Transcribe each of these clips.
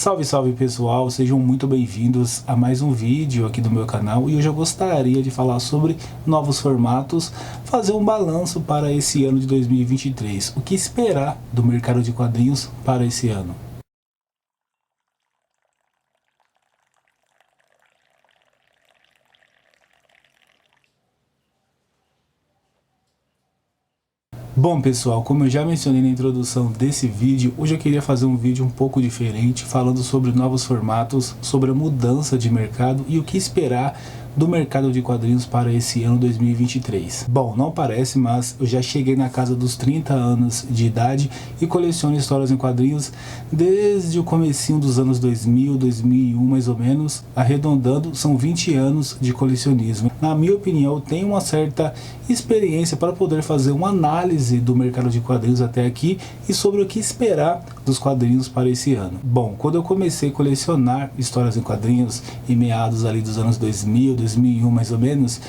Salve, salve pessoal, sejam muito bem-vindos a mais um vídeo aqui do meu canal. E hoje eu gostaria de falar sobre novos formatos, fazer um balanço para esse ano de 2023. O que esperar do mercado de quadrinhos para esse ano? Bom pessoal, como eu já mencionei na introdução desse vídeo, hoje eu queria fazer um vídeo um pouco diferente, falando sobre novos formatos, sobre a mudança de mercado e o que esperar do mercado de quadrinhos para esse ano 2023. Bom, não parece, mas eu já cheguei na casa dos 30 anos de idade e coleciono histórias em quadrinhos desde o comecinho dos anos 2000, 2001 mais ou menos, arredondando, são 20 anos de colecionismo. Na minha opinião, eu tenho uma certa experiência para poder fazer uma análise do mercado de quadrinhos até aqui e sobre o que esperar dos quadrinhos para esse ano. Bom, quando eu comecei a colecionar histórias em quadrinhos em meados ali dos anos 2000, 2001 mais ou menos,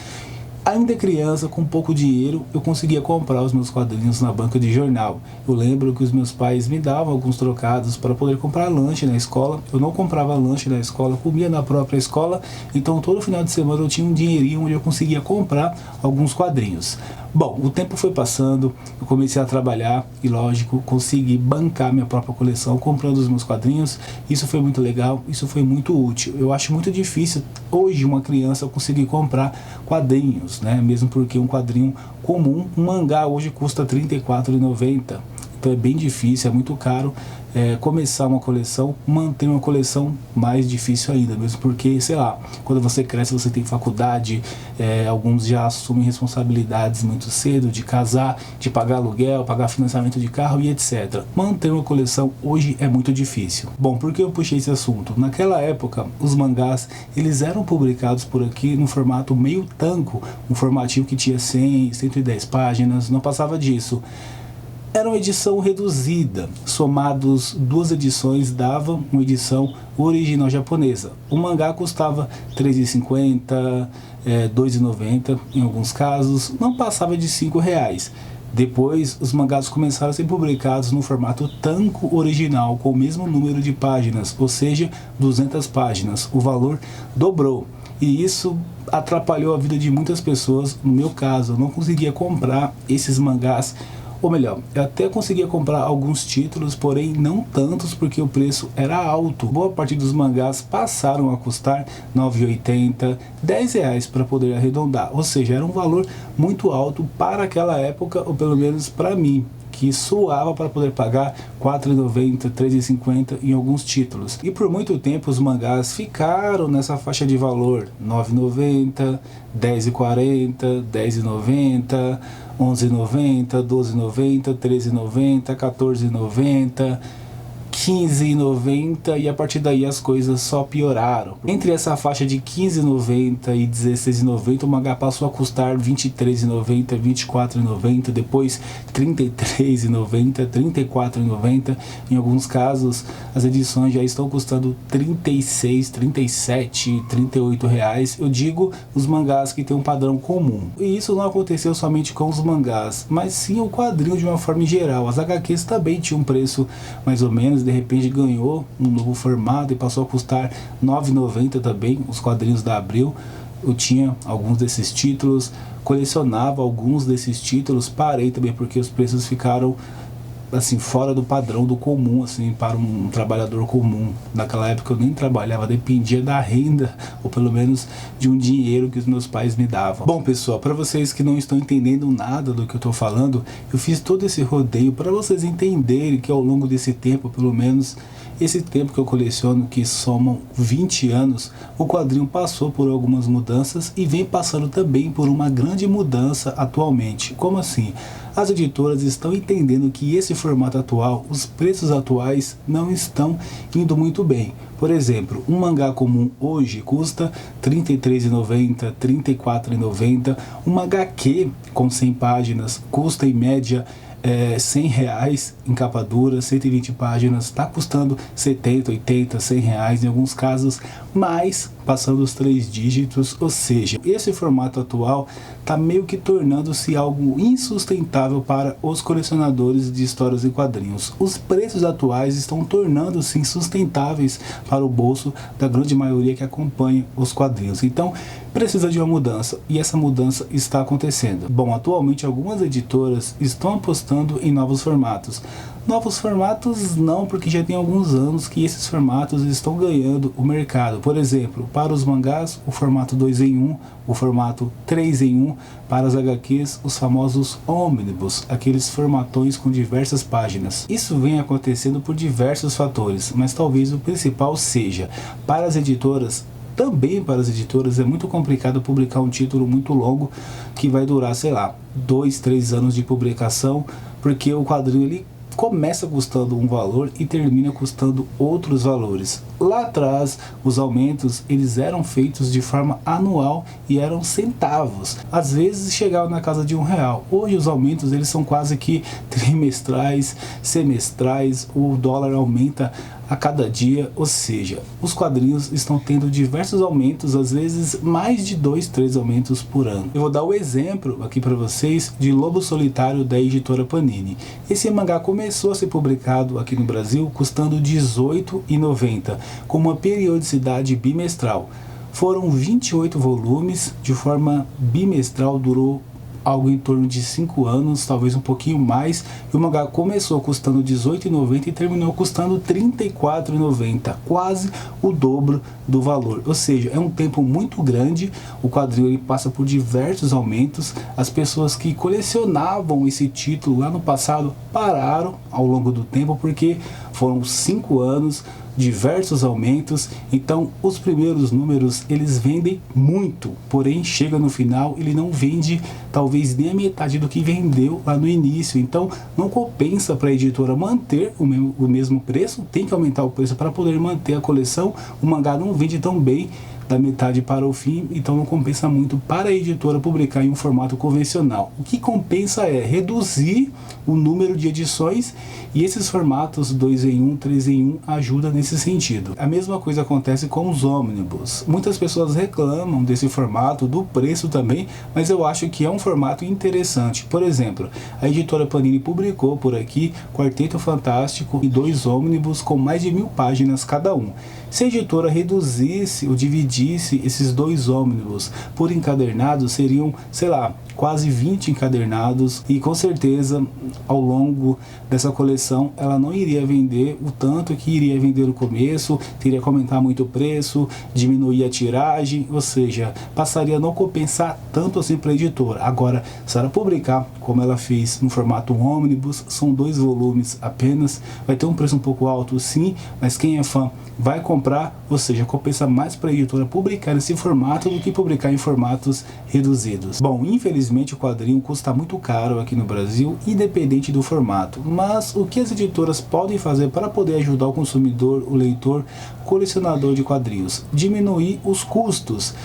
ainda criança, com pouco dinheiro, eu conseguia comprar os meus quadrinhos na banca de jornal. Eu lembro que os meus pais me davam alguns trocados para poder comprar lanche na escola. Eu não comprava lanche na escola, comia na própria escola, então todo final de semana eu tinha um dinheirinho onde eu conseguia comprar alguns quadrinhos. Bom, o tempo foi passando, eu comecei a trabalhar e, lógico, consegui bancar minha própria coleção comprando os meus quadrinhos. Isso foi muito legal, isso foi muito útil. Eu acho muito difícil hoje uma criança conseguir comprar quadrinhos, né? Mesmo porque um quadrinho comum, um mangá hoje custa R$ 34,90. Então é bem difícil, é muito caro começar uma coleção, manter uma coleção mais difícil ainda, mesmo porque, sei lá, quando você cresce você tem faculdade, alguns já assumem responsabilidades muito cedo, de casar, de pagar aluguel, pagar financiamento de carro e etc. Manter uma coleção hoje é muito difícil. Bom, por que eu puxei esse assunto? Naquela época, os mangás, eles eram publicados por aqui no formato meio tanco, um formativo que tinha 100, 110 páginas, não passava disso. Era uma edição reduzida, somados duas edições davam uma edição original japonesa. O mangá custava R$ 3,50, R$ 2,90 em alguns casos, não passava de R$ 5,00. Depois, os mangás começaram a ser publicados no formato tanco original, com o mesmo número de páginas, ou seja, 200 páginas. O valor dobrou. E isso atrapalhou a vida de muitas pessoas. No meu caso, eu não conseguia comprar esses mangás. Ou melhor, eu até conseguia comprar alguns títulos, porém não tantos porque o preço era alto. Boa parte dos mangás passaram a custar R$ 9,80, R$ 10 para poder arredondar. Ou seja, era um valor muito alto para aquela época, ou pelo menos para mim, que suava para poder pagar R$ 4,90, R$ 3,50 em alguns títulos. E por muito tempo os mangás ficaram nessa faixa de valor, R$ 9,90, R$ 10,40, R$ 10,90, R$ 11,90, R$ 12,90, R$ 13,90, R$ 14,90, R$ 15,90 e a partir daí as coisas só pioraram. Entre essa faixa de R$ 15,90 e R$ 16,90 o mangá passou a custar R$ 23,90, R$ 24,90, depois R$ 33,90, R$ 34,90. Em alguns casos as edições já estão custando R$ 36, R$ 37, R$ 38 reais. Eu digo os mangás que tem um padrão comum. E isso não aconteceu somente com os mangás, mas sim o quadrinho de uma forma geral. As HQs também tinham um preço mais ou menos, de repente ganhou um novo formato e passou a custar R$ 9,90 também, os quadrinhos da Abril. Eu tinha alguns desses títulos, colecionava alguns desses títulos, parei também porque os preços ficaram assim fora do padrão do comum, assim, para um trabalhador comum. Naquela época eu nem trabalhava, dependia da renda, ou pelo menos de um dinheiro que os meus pais me davam. Bom pessoal, para vocês que não estão entendendo nada do que eu estou falando, eu fiz todo esse rodeio para vocês entenderem que ao longo desse tempo, pelo menos esse tempo que eu coleciono, que somam 20 anos, o quadrinho passou por algumas mudanças e vem passando também por uma grande mudança atualmente. Como assim? As editoras estão entendendo que esse formato atual, os preços atuais não estão indo muito bem. Por exemplo, um mangá comum hoje custa R$ 33,90, R$ 34,90. Uma HQ com 100 páginas custa em média R$100 em capa dura, 120 páginas, está custando 70, 80, R$100 em alguns casos, mas passando os 3 dígitos, ou seja, esse formato atual está meio que tornando-se algo insustentável para os colecionadores de histórias em quadrinhos. Os preços atuais estão tornando-se insustentáveis para o bolso da grande maioria que acompanha os quadrinhos. Então, precisa de uma mudança, e essa mudança está acontecendo. Bom, atualmente algumas editoras estão apostando em novos formatos. Novos formatos não, porque já tem alguns anos que esses formatos estão ganhando o mercado. Por exemplo, para os mangás, o formato 2 em 1, o formato 3 em 1, para as HQs, os famosos ônibus, aqueles formatões com diversas páginas. Isso vem acontecendo por diversos fatores, mas talvez o principal seja, para as editoras, também para as editoras é muito complicado publicar um título muito longo que vai durar, sei lá, 2, 3 anos de publicação, porque o quadrinho ele começa custando um valor e termina custando outros valores. Lá atrás, os aumentos eles eram feitos de forma anual e eram centavos. Às vezes chegavam na casa de R$1. Hoje os aumentos eles são quase que trimestrais, semestrais, o dólar aumenta a cada dia, ou seja, os quadrinhos estão tendo diversos aumentos, às vezes mais de 2, 3 aumentos por ano. Eu vou dar o exemplo aqui para vocês de Lobo Solitário da editora Panini. Esse mangá começou a ser publicado aqui no Brasil custando R$18,90, com uma periodicidade bimestral. Foram 28 volumes, de forma bimestral, durou algo em torno de 5 anos, talvez um pouquinho mais, e o mangá começou custando R$18,90 e terminou custando R$34,90, quase o dobro do valor. Ou seja, é um tempo muito grande, o quadrinho ele passa por diversos aumentos, as pessoas que colecionavam esse título lá no passado pararam ao longo do tempo, porque foram 5 anos, diversos aumentos, então os primeiros números eles vendem muito, porém chega no final ele não vende talvez nem a metade do que vendeu lá no início, então não compensa para a editora manter o mesmo preço, tem que aumentar o preço para poder manter a coleção, o mangá não vende tão bem da metade para o fim, então não compensa muito para a editora publicar em um formato convencional. O que compensa é reduzir o número de edições, e esses formatos 2 em 1, 3 em 1 ajuda nesse sentido. A mesma coisa acontece com os ônibus. Muitas pessoas reclamam desse formato, do preço também, mas eu acho que é um formato interessante. Por exemplo, a editora Panini publicou por aqui Quarteto Fantástico e 2 ônibus com mais de 1000 páginas cada um. Se a editora reduzisse ou dividisse esses 2 ônibus por encadernados, seriam, sei lá, quase 20 encadernados, e com certeza ao longo dessa coleção ela não iria vender o tanto que iria vender no começo, teria que aumentar muito o preço, diminuir a tiragem, ou seja, passaria a não compensar tanto assim para a editora. Agora, se ela publicar como ela fez no formato ônibus, são 2 volumes apenas, vai ter um preço um pouco alto sim, mas quem é fã vai comprar, ou seja, compensa mais para a editora publicar nesse formato do que publicar em formatos reduzidos. Bom, infelizmente o quadrinho custa muito caro aqui no Brasil, independente do formato, mas o que as editoras podem fazer para poder ajudar o consumidor, o leitor, colecionador de quadrinhos? Diminuir os custos.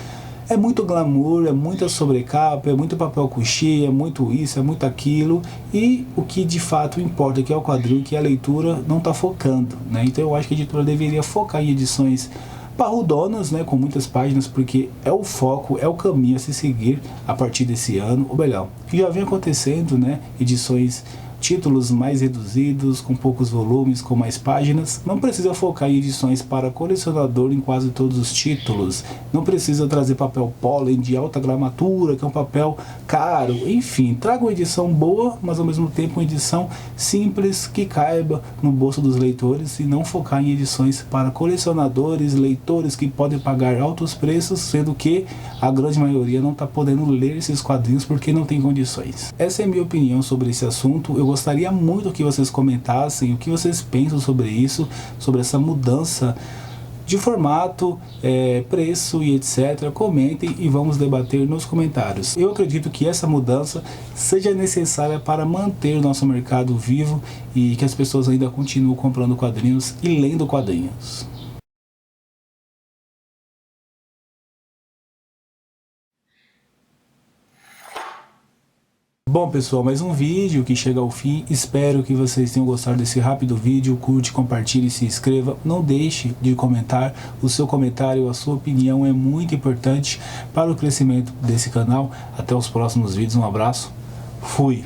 É muito glamour, é muita sobrecapa, é muito papel couché, é muito isso, é muito aquilo, e o que de fato importa, que é o quadrinho, que a leitura não está focando, né? Então eu acho que a editora deveria focar em edições parrudonas, né, com muitas páginas, porque é o foco, é o caminho a se seguir a partir desse ano, ou melhor, que já vem acontecendo, né, edições, títulos mais reduzidos, com poucos volumes, com mais páginas. Não precisa focar em edições para colecionador em quase todos os títulos, não precisa trazer papel pólen de alta gramatura, que é um papel caro, enfim, traga uma edição boa, mas ao mesmo tempo uma edição simples, que caiba no bolso dos leitores, e não focar em edições para colecionadores, leitores que podem pagar altos preços, sendo que a grande maioria não está podendo ler esses quadrinhos porque não tem condições. Essa é a minha opinião sobre esse assunto. Eu gostaria muito que vocês comentassem o que vocês pensam sobre isso, sobre essa mudança de formato, preço e etc. Comentem e vamos debater nos comentários. Eu acredito que essa mudança seja necessária para manter o nosso mercado vivo e que as pessoas ainda continuem comprando quadrinhos e lendo quadrinhos. Bom pessoal, mais um vídeo que chega ao fim. Espero que vocês tenham gostado desse rápido vídeo. Curte, compartilhe, se inscreva. Não deixe de comentar. O seu comentário, a sua opinião é muito importante para o crescimento desse canal. Até os próximos vídeos. Um abraço. Fui!